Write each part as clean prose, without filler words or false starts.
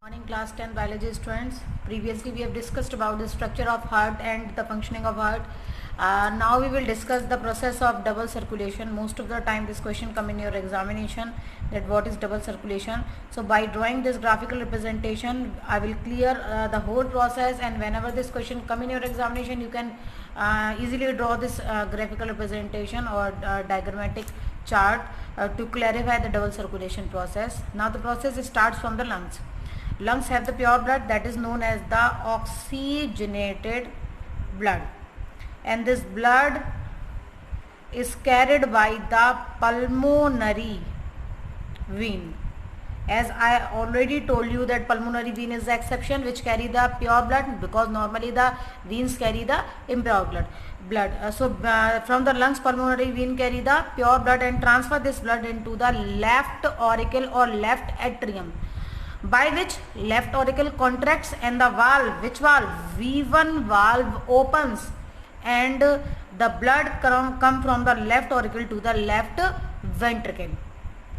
Morning class 10 biology students. Previously we have discussed about the structure of heart and the functioning of heart. Now we will discuss the process of double circulation. Most of the time this question come in your examination, that what is double circulation. So by drawing this graphical representation I will clear the whole process, and whenever this question come in your examination you can easily draw this graphical representation or diagrammatic chart to clarify the double circulation process. Now the process starts from the lungs. Lungs have the pure blood, that is known as the oxygenated blood, and this blood is carried by the pulmonary vein. As I already told you that pulmonary vein is the exception which carry the pure blood, because normally the veins carry the impure blood. From the lungs, pulmonary vein carry the pure blood and transfer this blood into the left auricle or left atrium, by which left auricle contracts and the valve, which valve? V1 valve opens, and the blood come from the left auricle to the left ventricle.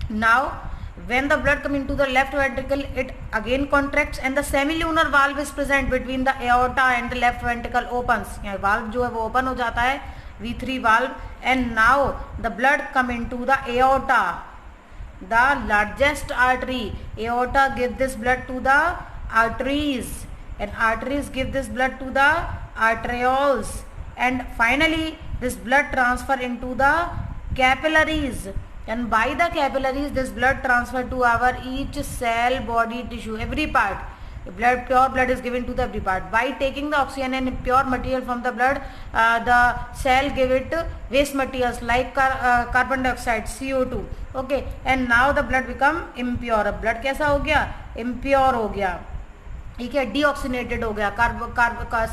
Now when the blood come into the left ventricle, it again contracts and the semilunar valve is present between the aorta and the left ventricle opens. Valve जो है वो open हो जाता है, V3 valve, and now the blood come into the aorta, the largest artery. Aorta give this blood to the arteries, and arteries give this blood to the arterioles, and finally this blood transfer into the capillaries, and by the capillaries this blood transfer to our each cell, body, tissue, every part. Pure blood is given to the every part. By taking the oxygen and pure material from the blood, the cell give it waste materials like carbon dioxide, CO2. Okay, and now the blood become impure. अब blood कैसा हो गया? Impure हो गया, ठीक है, deoxygenated हो गया,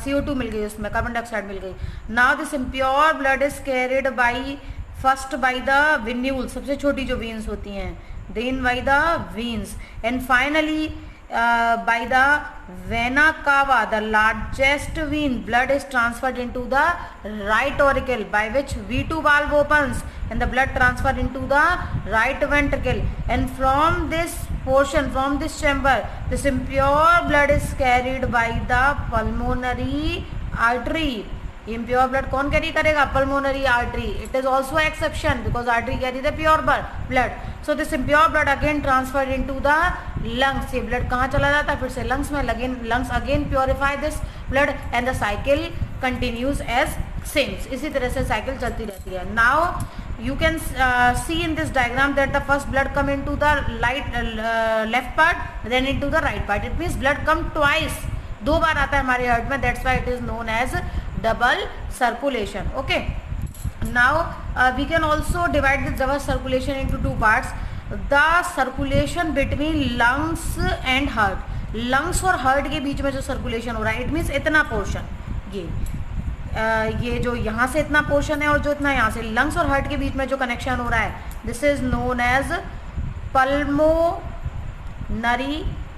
CO2 मिल गई, उसमें कार्बन डाइऑक्साइड मिल गई. Now this impure blood is carried by first by the venules, सबसे छोटी जो veins होती हैं, then by the veins, and finally by the vena cava, the largest vein, blood is transferred into the right auricle, by which V2 valve opens and the blood transferred into the right ventricle, and from this portion, from this chamber, this impure blood is carried by the pulmonary artery. Impure blood कौन carry करेगा? Pulmonary artery. It is also exception because artery carry the pure blood. So this impure blood again transferred into the lungs. ये blood कहाँ चला जाता है? फिर से lungs में. Lungs again purify this blood and the cycle continues as same. इसी तरह से cycle चलती रहती है. Now you can see in this diagram that the first blood come into the left part, then into the right part. It means blood come twice. दो बार आता है हमारे हार्ट में. That's why it is known as double circulation. Okay, now we can also divide this double circulation into two parts. The circulation between lungs and heart. lungs और heart के बीच में जो circulation हो रहा है, it means इतना portion, ये जो यहाँ से इतना portion है और जो इतना यहाँ से lungs और heart के बीच में जो connection हो रहा है, this is known as pulmonary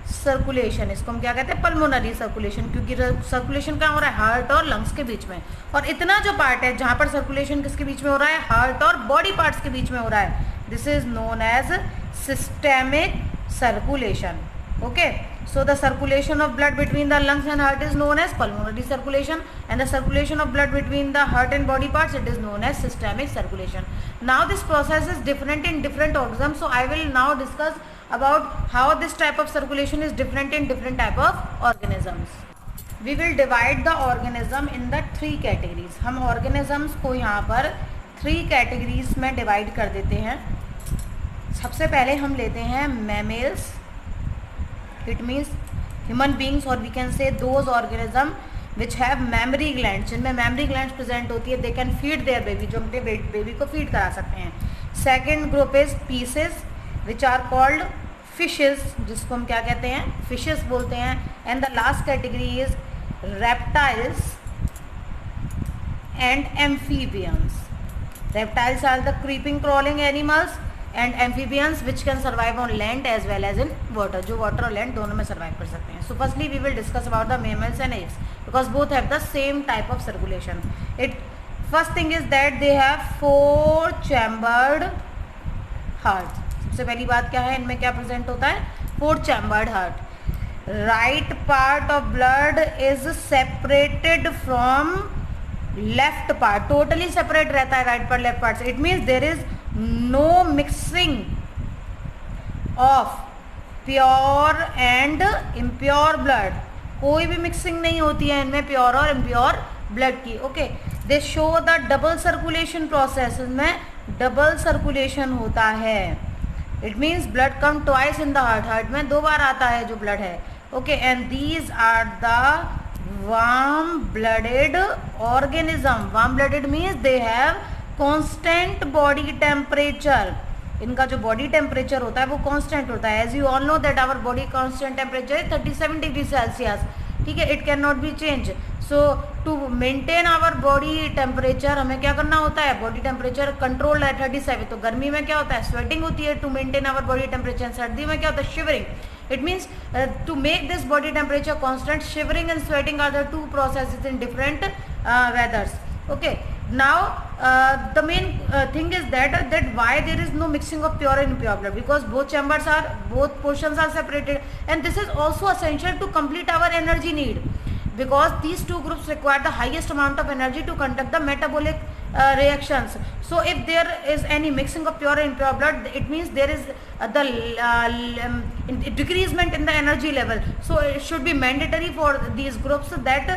circulation. इसको हम क्या कहते हैं? पल्मोनरी सर्कुलेशन, क्योंकि सर्कुलेशन कहाँ हो रहा है? हार्ट और लंग्स के बीच में. और इतना जो पार्ट है जहाँ पर सर्कुलेशन किसके बीच में हो रहा है? हार्ट और बॉडी पार्ट्स के बीच में हो रहा है. This is known as systemic circulation. Okay, so the circulation of blood between the lungs and heart is known as pulmonary circulation, and the circulation of blood between the heart and body parts, it is known as systemic circulation. Now this process is different in different organisms, so I will now discuss about how this type of circulation is different in different type of organisms. We will divide the organism in the three categories. हम organisms को यहाँ पर three categories में divide कर देते हैं. सबसे पहले हम लेते हैं mammals. It means human beings, or we can say those organism which have mammary glands, जिनमें mammary glands present होती है. They can feed their baby, जो अपने baby को feed करा सकते हैं. Second group is species which are called fishes, जिसको हम क्या कहते हैं? Fishes बोलते हैं. And the last category is reptiles and amphibians. Reptiles are the creeping crawling animals, and amphibians which can survive on land as well as in water, जो water और land दोनों में survive कर सकते हैं. So firstly we will discuss about the mammals and apes because both have the same type of circulation. First thing is that they have 4 chambered hearts. सबसे पहली बात क्या है, इनमें क्या प्रेजेंट होता है? 4 chambered heart. right part of blood is separated from left part, totally separate रहता है right part left part से. It means there is no mixing of pure and impure blood. कोई भी मिक्सिंग नहीं होती है इनमें प्योर और इम्प्योर ब्लड की. Okay, they show the double circulation process. इसमें डबल सर्कुलेशन होता है. It means blood come twice in the heart. Heart में 2 बार आता है जो ब्लड है. Okay, and these are the warm blooded organism. Warm blooded means they have constant body temperature. इनका जो बॉडी टेम्परेचर होता है वो कांस्टेंट होता है. As you all know that our body constant temperature is 37 degree Celsius. ठीक है, it can not be change. So to maintain our body temperature हमें क्या करना होता है? बॉडी टेम्परेचर कंट्रोल है 37. तो गर्मी में क्या होता है? स्वेटिंग होती है to maintain our body temperature. सर्दी में क्या होता है? Shivering. It means to make this body temperature constant, shivering and sweating are the two processes in different weathers. Okay, now the main thing is that why there is no mixing of pure and impure blood, because both portions are separated, and this is also essential to complete our energy need, because these two groups require the highest amount of energy to conduct the metabolic reactions. So if there is any mixing of pure and impure blood, it means there is the decreasement in the energy level. So it should be mandatory for these groups that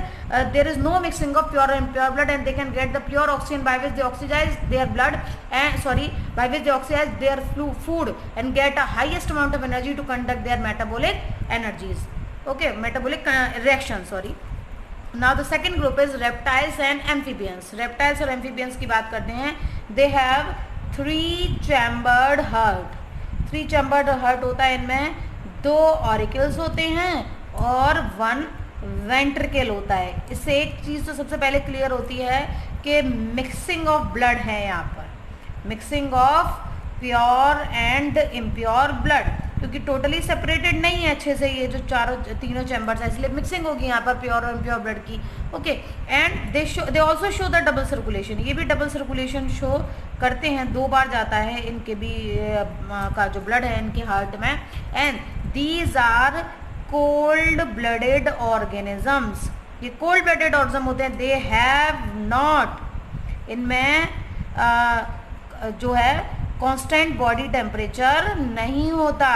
there is no mixing of pure and impure blood, and they can get the pure oxygen by which they oxidize their blood, and by which they oxidize their food and get a highest amount of energy to conduct their metabolic energies. Okay, metabolic reactions. Now the second group is reptiles and amphibians. Reptiles और amphibians की बात करते हैं. They have 3 chambered heart. 3 chambered heart होता है. इनमें 2 auricles होते हैं और 1 वेंट्रिकल होता है. इससे एक चीज़ तो सबसे पहले क्लियर होती है कि मिक्सिंग ऑफ ब्लड है यहाँ पर. Mixing of pure and impure blood, क्योंकि टोटली सेपरेटेड नहीं है अच्छे से ये जो तीनों चैम्बर्स है, इसलिए मिक्सिंग होगी यहाँ पर प्योर और इम्प्योर ब्लड की. Okay, and they also show the double circulation. ये भी डबल सर्कुलेशन शो करते हैं. 2 बार जाता है इनके भी का जो ब्लड है इनके हार्ट में. And these are cold blooded organisms. ये कोल्ड ब्लडेड ऑर्गेनिज्म होते हैं. दे हैव नॉट, इनमें जो है कांस्टेंट बॉडी टेम्परेचर नहीं होता.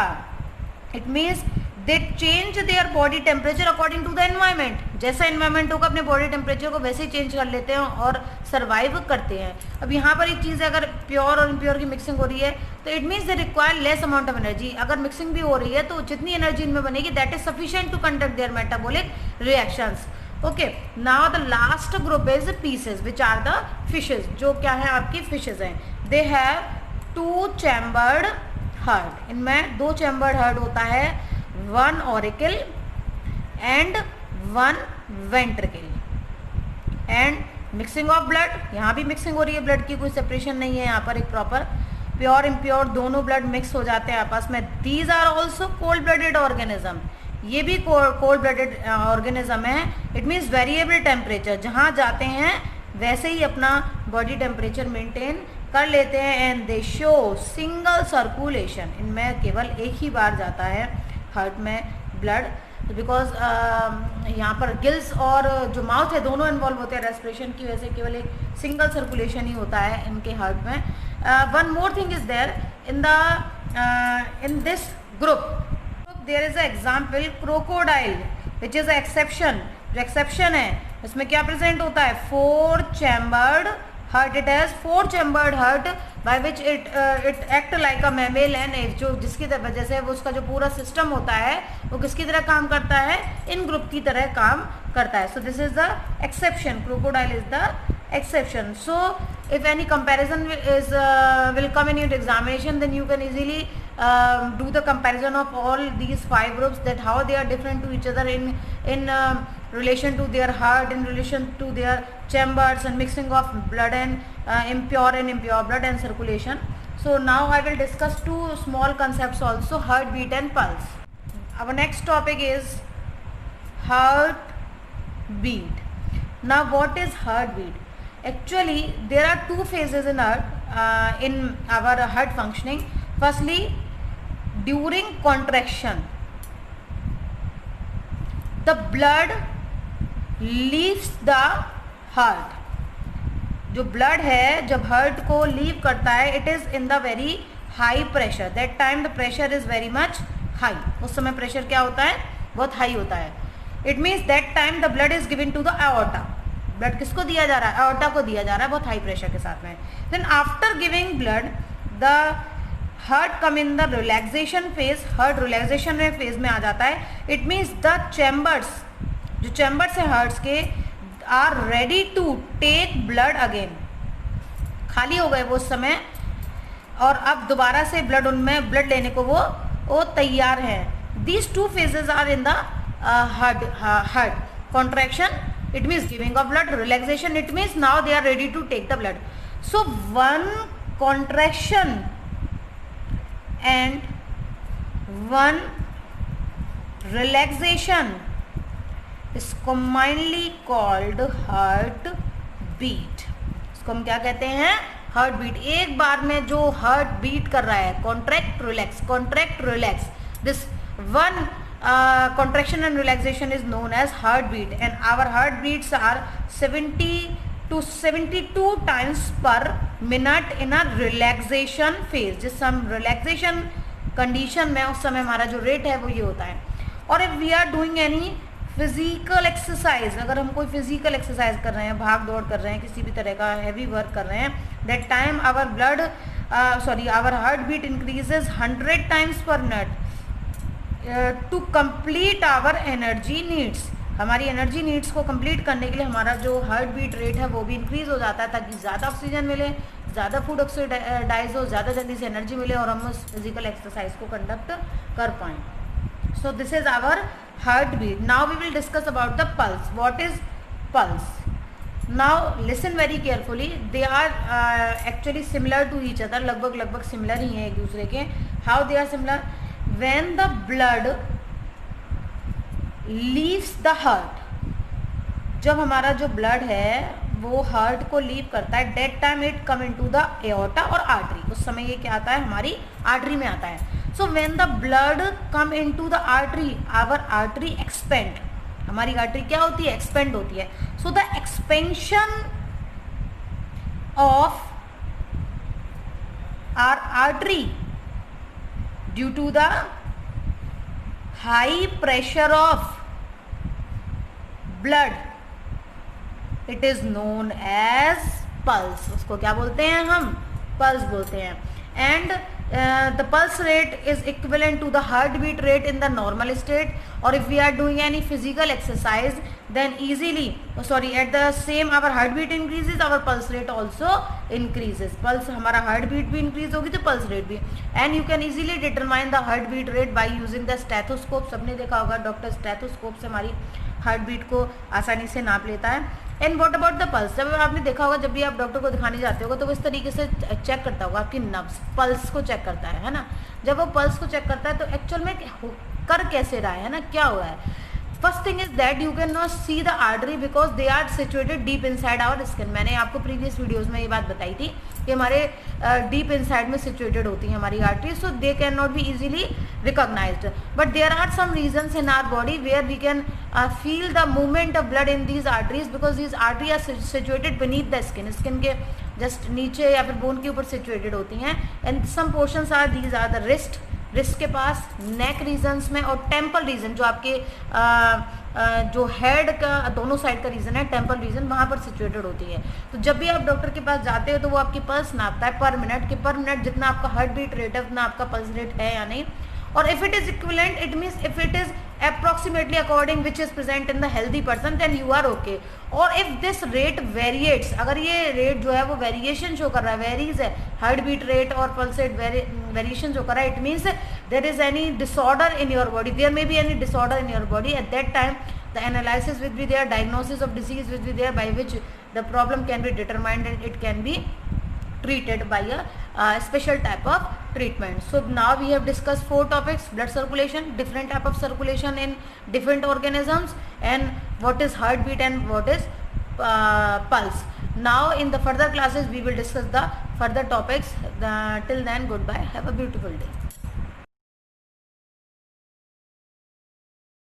It means they change their body temperature according to the environment. जैसा एनवायरनमेंट होगा अपने बॉडी टेम्परेचर को वैसे ही चेंज कर लेते हैं और सर्वाइव करते हैं. अब यहाँ पर एक चीज़ है, अगर प्योर और इम्प्योर की मिक्सिंग हो रही है तो it means they require less amount of energy. अगर मिक्सिंग भी हो रही है तो जितनी एनर्जी इनमें बनेगी that is sufficient to conduct their metabolic reactions. Okay, now the last group is Pisces which are the fishes. जो क्या है आपकी फिशेज हैं. They have 2 chambered heart. इनमें 2 चैम्बर्ड हार्ट होता है. 1 auricle and 1 ventricle. And mixing of blood, यहाँ भी मिक्सिंग हो रही है ब्लड की, कोई सेपरेशन नहीं है यहाँ पर. एक प्रॉपर प्योर इम्प्योर दोनों ब्लड मिक्स हो जाते हैं आपस में. These are also cold blooded organism. ये भी कोल्ड ब्लडेड ऑर्गेनिज्म है. इट मीन्स वेरिएबल टेम्परेचर, जहाँ जाते हैं वैसे ही अपना बॉडी टेम्परेचर मेंटेन कर लेते हैं. And they show single circulation. इनमें केवल एक ही बार जाता है हार्ट में ब्लड, बिकॉज यहाँ पर गिल्स और जो माउथ है दोनों इन्वॉल्व होते हैं रेस्पिरेशन की वजह से. केवल एक सिंगल सर्कुलेशन ही होता है इनके हार्ट में. One more thing is there in this group. There is a example crocodile which is a exception. जो एक्सेप्शन है इसमें क्या प्रेजेंट होता है? 4 chambered heart. It has 4 chambered heart by which it act like a mammal and जो जिसकी वजह से वो उसका जो पूरा सिस्टम होता है वो किसकी तरह काम करता है? इन ग्रुप की तरह काम करता है. So this is the exception. Crocodile is the exception. So if any comparison will come in your examination, then you can easily do the comparison of all these 5 groups, that how they are different to each other in relation to their heart, in relation to their chambers, and mixing of blood and impure blood and circulation. So now I will discuss 2 small concepts also, heartbeat and pulse. Our next topic is heartbeat. Now what is heartbeat? Actually there are 2 phases in our heart functioning. Firstly, during contraction, the blood leaves the heart, जो blood है जब heart को leave करता है, it is in the very high pressure, that time the pressure is very much high, उस समय pressure क्या होता है, बहुत हाई होता है. It means that time the blood is given to the aorta. Blood किसको दिया जा रहा है, aorta को दिया जा रहा है, बहुत हाई प्रेशर के साथ में. Then after giving blood the heart come in the relaxation phase, heart relaxation phase में आ जाता है. इट मीन्स द चैम्बर्स, जो चैम्बर्स है हार्ट्स के, are ready to take blood again, खाली हो गए वो उस समय, और अब दोबारा से ब्लड उनमें ब्लड लेने को वो तैयार हैं. These two phases are in the heart. Contraction it means giving of blood, relaxation it means now they are ready to take the blood. So one contraction and one relaxation is commonly called heart beat. इसको हम क्या कहते हैं, heart beat. एक बार में जो heart beat कर रहा है, contract relax, contract relax, this one contraction and relaxation is known as heartbeat, and our heartbeats are 70 to 72 times per minute in a relaxation phase. जिस हम relaxation condition में उस समय हमारा जो रेट है वो ये होता है. और if we are doing any physical exercise, अगर हम कोई फिजिकल एक्सरसाइज कर रहे हैं, भाग दौड़ कर रहे हैं, किसी भी तरह का हैवी वर्क कर रहे हैं, that time our blood our heart beat increases 100 times per minute to complete our energy needs. हमारी एनर्जी नीड्स को कंप्लीट करने के लिए हमारा जो हार्ट बीट रेट है वो भी इंक्रीज हो जाता है, ताकि ज़्यादा ऑक्सीजन मिले, ज़्यादा फूड ऑक्सीडाइज हो, ज़्यादा जल्दी से एनर्जी मिले और हम उस फिजिकल एक्सरसाइज को कंडक्ट कर पाएँ. So this is our heartbeat. Now we will discuss about the pulse. What is pulse? Now listen very carefully. They are actually similar to each other. लगभग similar ही हैं एक दूसरे के. How they are similar? When the blood leaves the heart, जब हमारा जो blood है वो हार्ट को लीव करता है, that time it come into the aorta और आर्टरी, उस समय ये क्या आता है, हमारी आर्टरी में आता है. So when the blood come into the artery, our artery expand, हमारी आर्टरी क्या होती है, एक्सपेंड होती है. So the expansion of our artery due to the high pressure of blood, it is known as pulse. उसको क्या बोलते हैं हम, पल्स बोलते हैं. And the pulse rate is equivalent to the heart beat rate in the normal state. और if we are doing any physical exercise then easily at the same our heart beat increases, our pulse rate also increases. Pulse, हमारा heart beat भी increase होगी तो pulse rate भी. And you can easily determine the heart beat rate by using the stethoscope. सबने देखा होगा doctor stethoscope से हमारी हार्ट बीट को आसानी से नाप लेता है. And what about the pulse, जब आपने देखा होगा जब भी आप डॉक्टर को दिखाने जाते होगा तो वो इस तरीके से चेक करता होगा, आपकी नब्स, पल्स को चेक करता है ना. जब वो पल्स को चेक करता है तो एक्चुअल में कर कैसे रहा है ना, क्या हो रहा है. First thing is that you can not see the artery because they are situated deep inside our skin. मैंने आपको प्रीवियस वीडियोस में ये बात बताई थी कि हमारे डीप इनसाइड में सिचुएटेड होती हैं हमारी artery, so they can not be easily recognized. But there are some regions in our body where we can feel the movement of blood in these arteries because these arteries are situated beneath the skin. Skin के just नीचे या फिर bone के ऊपर situated होती हैं. And some portions are these are the wrist, wrist के पास, नेक रीजन्स में, और टेम्पल रीजन जो आपके जो हेड का दोनों साइड का रीजन है, टेम्पल रीजन, वहाँ पर सिचुएटेड होती है. तो जब भी आप डॉक्टर के पास जाते हो तो वो आपकी पल्स नापता है पर मिनट, कि पर मिनट जितना आपका हार्ट बीट रेट है उतना आपका पल्स रेट है या नहीं. और if it is equivalent, it means if it is approximately according which is present in the healthy person then you are okay. और if this rate variates, अगर ये रेट जो है वो वेरिएशन शो कर रहा है, वेरीज है, हार्ट बीट रेट और पल्स रेट वेरिएशन शो कर रहा है, it means there is any disorder in your body, there may be any disorder in your body. At that time the analysis will be there, diagnosis of disease will be there by which the problem can be determined and it can be treated by a special type of treatment. So now we have discussed 4 topics: blood circulation, different type of circulation in different organisms, and what is heartbeat and what is pulse. Now in the further classes we will discuss the further topics. Till then, goodbye, have a beautiful day.